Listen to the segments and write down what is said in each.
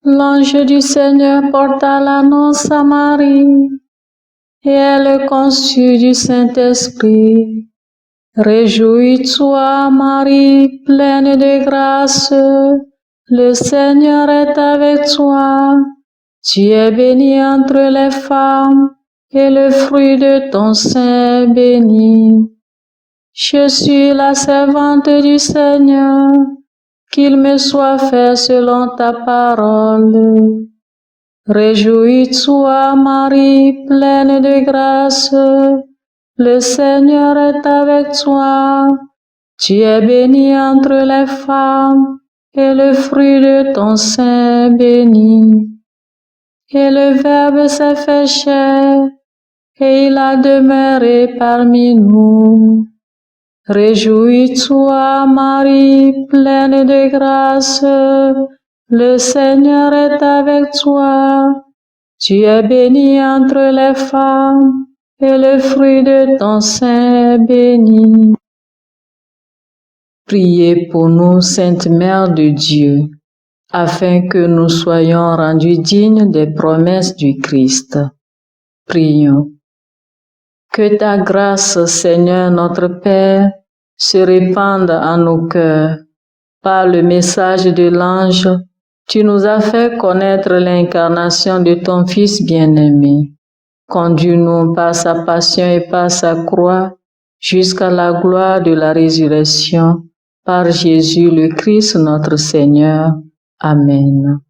L'ange du Seigneur porta l'annonce à Marie, et elle conçut du Saint-Esprit. Réjouis-toi, Marie, pleine de grâce, le Seigneur est avec toi. Tu es bénie entre les femmes, et le fruit de ton sein est béni. Je suis la servante du Seigneur, qu'il me soit fait selon ta parole. Réjouis-toi, Marie, pleine de grâce, le Seigneur est avec toi. Tu es bénie entre les femmes, et le fruit de ton sein est béni. Et le Verbe s'est fait chair, et il a demeuré parmi nous. Réjouis-toi, Marie, pleine de grâce, le Seigneur est avec toi. Tu es bénie entre les femmes, et le fruit de ton sein est béni. Priez pour nous, Sainte Mère de Dieu, afin que nous soyons rendus dignes des promesses du Christ. Prions. Que ta grâce, Seigneur notre Père, se répande en nos cœurs. Par le message de l'ange, tu nous as fait connaître l'incarnation de ton Fils bien-aimé. Conduis-nous par sa passion et par sa croix jusqu'à la gloire de la résurrection, par Jésus le Christ notre Seigneur. Amen.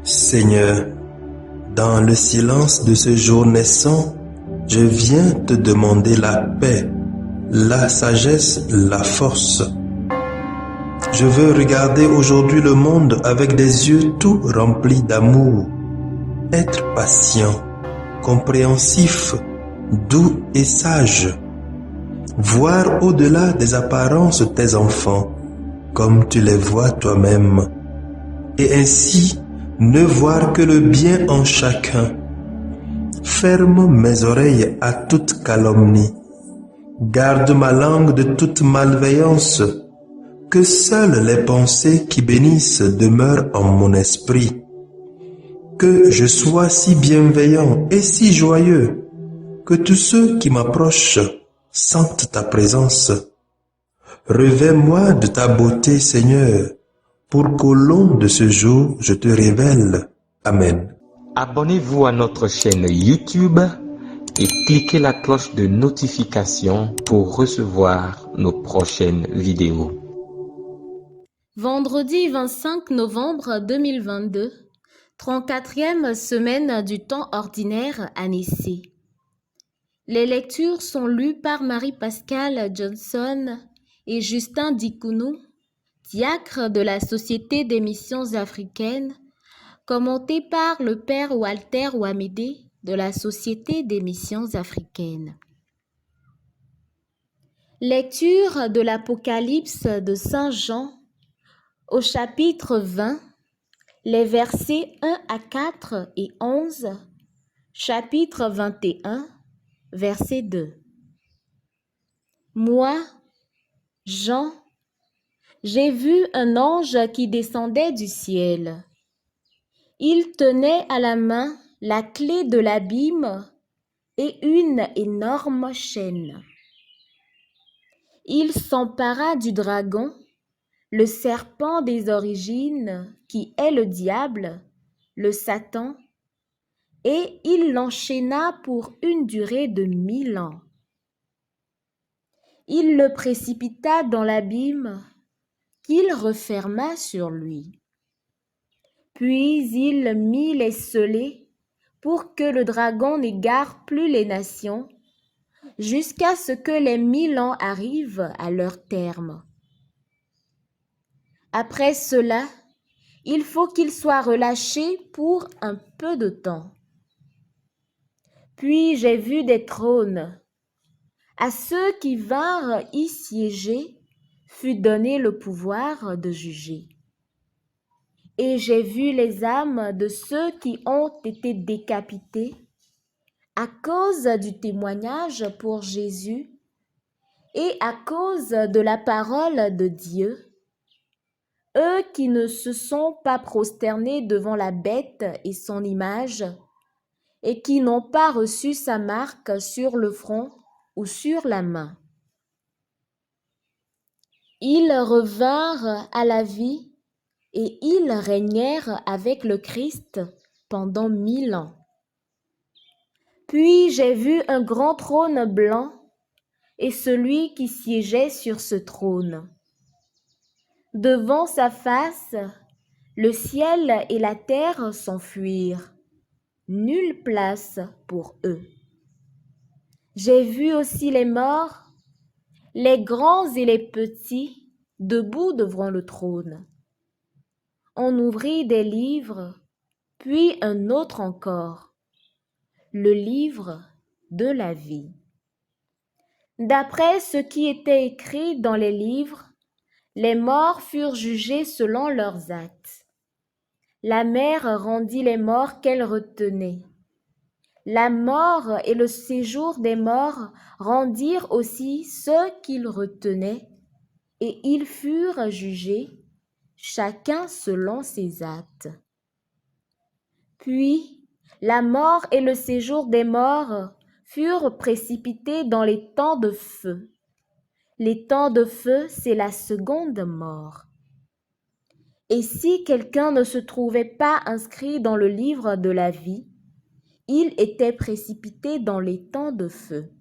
Seigneur, dans le silence de ce jour naissant, je viens te demander la paix, la sagesse, la force. Je veux regarder aujourd'hui le monde avec des yeux tout remplis d'amour, être patient, compréhensif, doux et sage, voir au-delà des apparences tes enfants, comme tu les vois toi-même, et ainsi ne voir que le bien en chacun. Ferme mes oreilles à toute calomnie. Garde ma langue de toute malveillance. Que seules les pensées qui bénissent demeurent en mon esprit. Que je sois si bienveillant et si joyeux que tous ceux qui m'approchent sentent ta présence. Revêts-moi de ta beauté, Seigneur, pour qu'au long de ce jour, je te révèle. Amen. Abonnez-vous à notre chaîne YouTube et cliquez la cloche de notification pour recevoir nos prochaines vidéos. Vendredi 25 novembre 2022, 34e semaine du temps ordinaire à Nicée. Les lectures sont lues par Marie-Pascale Johnson et Justin Dikounou, diacre de la Société des missions africaines, commentées par le Père Walter Ouamédé de la Société des missions africaines. Lecture de l'Apocalypse de Saint Jean au chapitre 20, les versets 1 à 4 et 11, chapitre 21, verset 2. Moi, Jean, j'ai vu un ange qui descendait du ciel. Il tenait à la main la clé de l'abîme et une énorme chaîne. Il s'empara du dragon, le serpent des origines, qui est le diable, le Satan, et il l'enchaîna pour une durée de 1000 ans. Il le précipita dans l'abîme, qu'il referma sur lui. Puis il mit les scellés pour que le dragon n'égare plus les nations jusqu'à ce que les 1000 ans arrivent à leur terme. Après cela, il faut qu'il soit relâché pour un peu de temps. Puis j'ai vu des trônes. À ceux qui vinrent y siéger fut donné le pouvoir de juger. Et j'ai vu les âmes de ceux qui ont été décapités à cause du témoignage pour Jésus et à cause de la parole de Dieu, eux qui ne se sont pas prosternés devant la bête et son image, et qui n'ont pas reçu sa marque sur le front ou sur la main. Ils revinrent à la vie et ils régnèrent avec le Christ pendant 1000 ans. Puis j'ai vu un grand trône blanc et celui qui siégeait sur ce trône. Devant sa face, le ciel et la terre s'enfuirent. Nulle place pour eux. J'ai vu aussi les morts, les grands et les petits, debout devant le trône. On ouvrit des livres, puis un autre encore, le livre de la vie. D'après ce qui était écrit dans les livres, les morts furent jugés selon leurs actes. La mer rendit les morts qu'elle retenait. La mort et le séjour des morts rendirent aussi ceux qu'ils retenaient, et ils furent jugés, chacun selon ses actes. Puis, la mort et le séjour des morts furent précipités dans les temps de feu. Les temps de feu, c'est la seconde mort. Et si quelqu'un ne se trouvait pas inscrit dans le livre de la vie, il était précipité dans les temps de feu.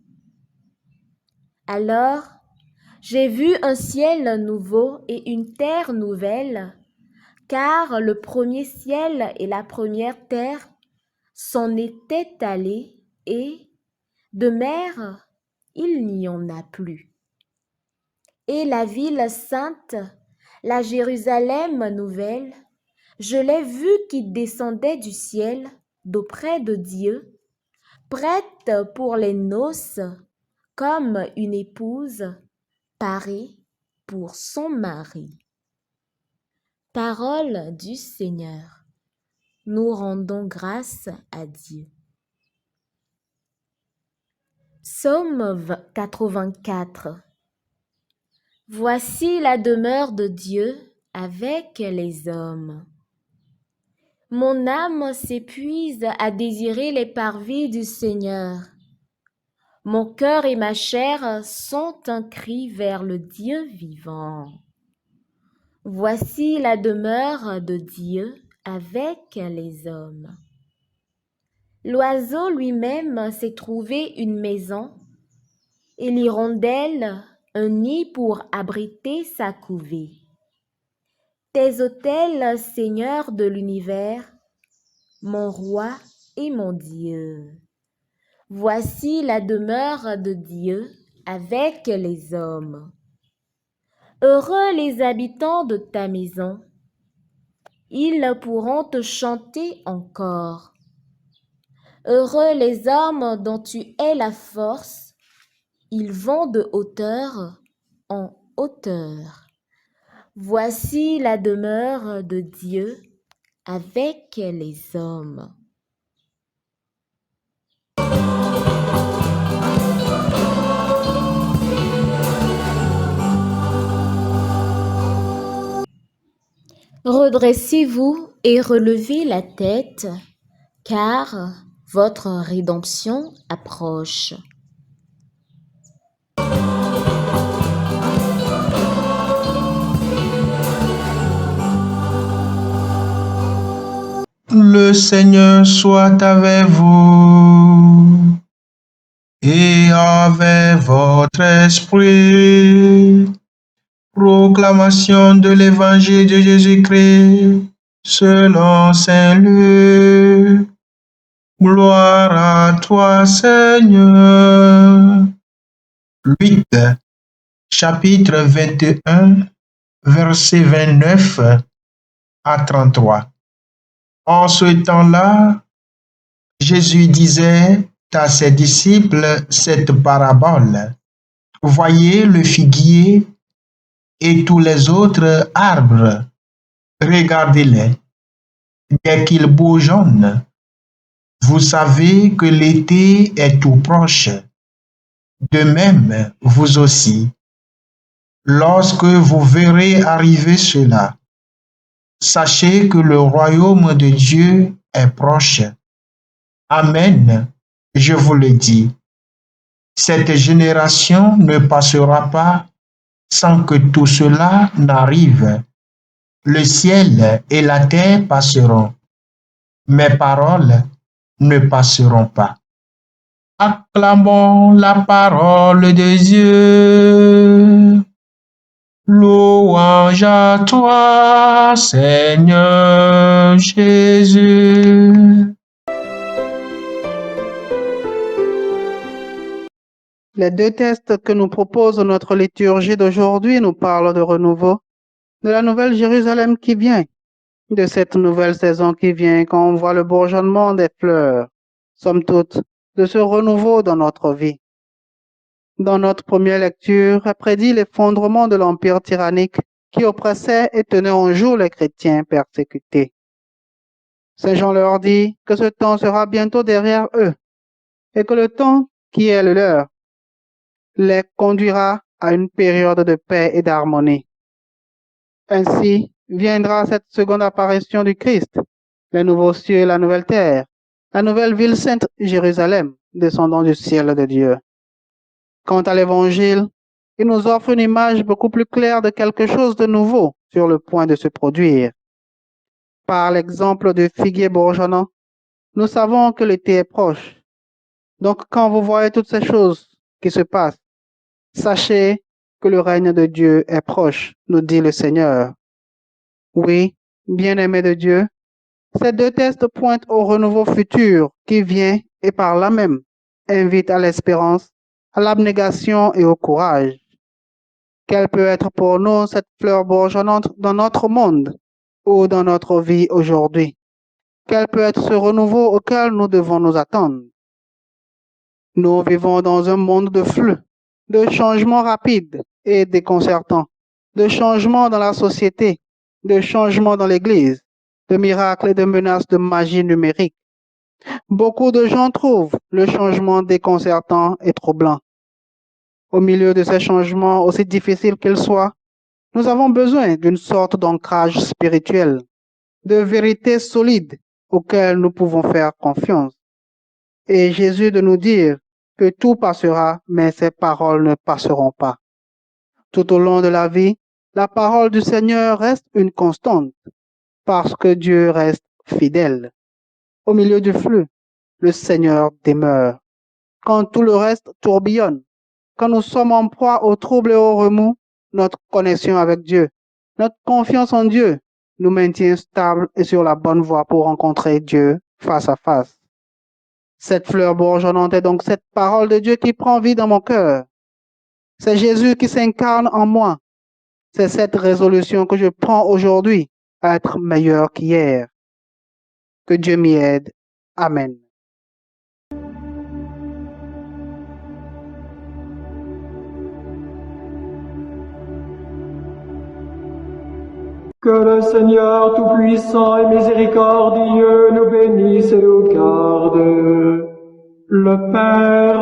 Alors, j'ai vu un ciel nouveau et une terre nouvelle, car le premier ciel et la première terre s'en étaient allés et, de mer, il n'y en a plus. Et la ville sainte, la Jérusalem nouvelle, je l'ai vue qui descendait du ciel, d'auprès de Dieu, prête pour les noces, comme une épouse parée pour son mari. Parole du Seigneur. Nous rendons grâce à Dieu. Psaume 84. Voici la demeure de Dieu avec les hommes. Mon âme s'épuise à désirer les parvis du Seigneur. Mon cœur et ma chair sont un cri vers le Dieu vivant. Voici la demeure de Dieu avec les hommes. L'oiseau lui-même s'est trouvé une maison, et l'hirondelle un nid pour abriter sa couvée. Tes autels, Seigneur de l'univers, mon roi et mon Dieu. Voici la demeure de Dieu avec les hommes. Heureux les habitants de ta maison, ils pourront te chanter encore. Heureux les hommes dont tu es la force, ils vont de hauteur en hauteur. Voici la demeure de Dieu avec les hommes. Redressez-vous et relevez la tête, car votre rédemption approche. Le Seigneur soit avec vous et avec votre esprit. Proclamation de l'évangile de Jésus-Christ selon Saint Luc. Gloire à toi, Seigneur. 8, chapitre 21, versets 29 à 33. En ce temps-là, Jésus disait à ses disciples cette parabole. Voyez le figuier et tous les autres arbres. Regardez-les. Dès qu'ils bourgeonnent, vous savez que l'été est tout proche. De même, vous aussi, lorsque vous verrez arriver cela, sachez que le royaume de Dieu est proche. Amen, je vous le dis. Cette génération ne passera pas sans que tout cela n'arrive. Le ciel et la terre passeront. Mes paroles ne passeront pas. Acclamons la parole de Dieu. Louange à toi, Seigneur Jésus. Les deux textes que nous propose notre liturgie d'aujourd'hui nous parlent de renouveau, de la nouvelle Jérusalem qui vient, de cette nouvelle saison qui vient quand on voit le bourgeonnement des fleurs, somme toute, de ce renouveau dans notre vie. Dans notre première lecture, est prédit l'effondrement de l'empire tyrannique qui oppressait et tenait en jour les chrétiens persécutés. Saint Jean leur dit que ce temps sera bientôt derrière eux et que le temps qui est le leur les conduira à une période de paix et d'harmonie. Ainsi viendra cette seconde apparition du Christ, les nouveaux cieux et la nouvelle terre, la nouvelle ville sainte Jérusalem, descendant du ciel de Dieu. Quant à l'Évangile, il nous offre une image beaucoup plus claire de quelque chose de nouveau sur le point de se produire. Par l'exemple du figuier bourgeonnant, nous savons que l'été est proche. Donc quand vous voyez toutes ces choses qui se passent, sachez que le règne de Dieu est proche, nous dit le Seigneur. Oui, bien-aimés de Dieu, ces deux textes pointent au renouveau futur qui vient et par là même invite à l'espérance, à l'abnégation et au courage. Quelle peut être pour nous cette fleur bourgeonnante dans notre monde ou dans notre vie aujourd'hui? Quel peut être ce renouveau auquel nous devons nous attendre? Nous vivons dans un monde de flux, de changements rapides et déconcertants, de changements dans la société, de changements dans l'Église, de miracles et de menaces de magie numérique. Beaucoup de gens trouvent le changement déconcertant et troublant. Au milieu de ces changements, aussi difficiles qu'ils soient, nous avons besoin d'une sorte d'ancrage spirituel, de vérités solides auxquelles nous pouvons faire confiance. Et Jésus de nous dire que tout passera, mais ses paroles ne passeront pas. Tout au long de la vie, la parole du Seigneur reste une constante, parce que Dieu reste fidèle. Au milieu du flux, le Seigneur demeure. Quand tout le reste tourbillonne, quand nous sommes en proie au trouble et au remous, notre connexion avec Dieu, notre confiance en Dieu nous maintient stables et sur la bonne voie pour rencontrer Dieu face à face. Cette fleur bourgeonnante est donc cette parole de Dieu qui prend vie dans mon cœur. C'est Jésus qui s'incarne en moi. C'est cette résolution que je prends aujourd'hui à être meilleur qu'hier. Que Dieu m'y aide. Amen. Que le Seigneur Tout-Puissant et Miséricordieux nous bénisse et nous garde, le Père,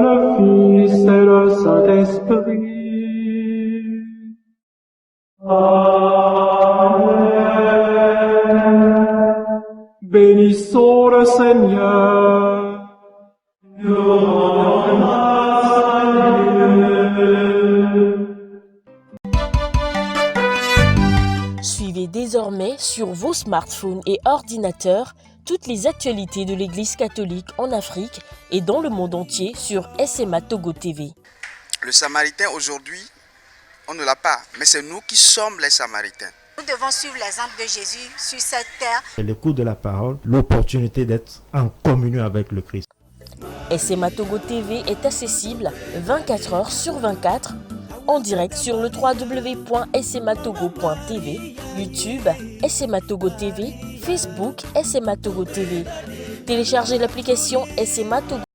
le Fils et le Saint-Esprit. Amen. Bénissons le Seigneur. Nous rendons grâce à Dieu. Suivez désormais sur vos smartphones et ordinateurs toutes les actualités de l'Église catholique en Afrique et dans le monde entier sur SMA Togo TV. Le Samaritain aujourd'hui, on ne l'a pas, mais c'est nous qui sommes les Samaritains. Nous devons suivre l'exemple de Jésus sur cette terre. L'écoute de la parole, l'opportunité d'être en communion avec le Christ. SMA Togo TV est accessible 24 heures sur 24 en direct sur le www.smatogo.tv, YouTube SMA Togo TV, Facebook SMA Togo TV. Téléchargez l'application SMA Togo.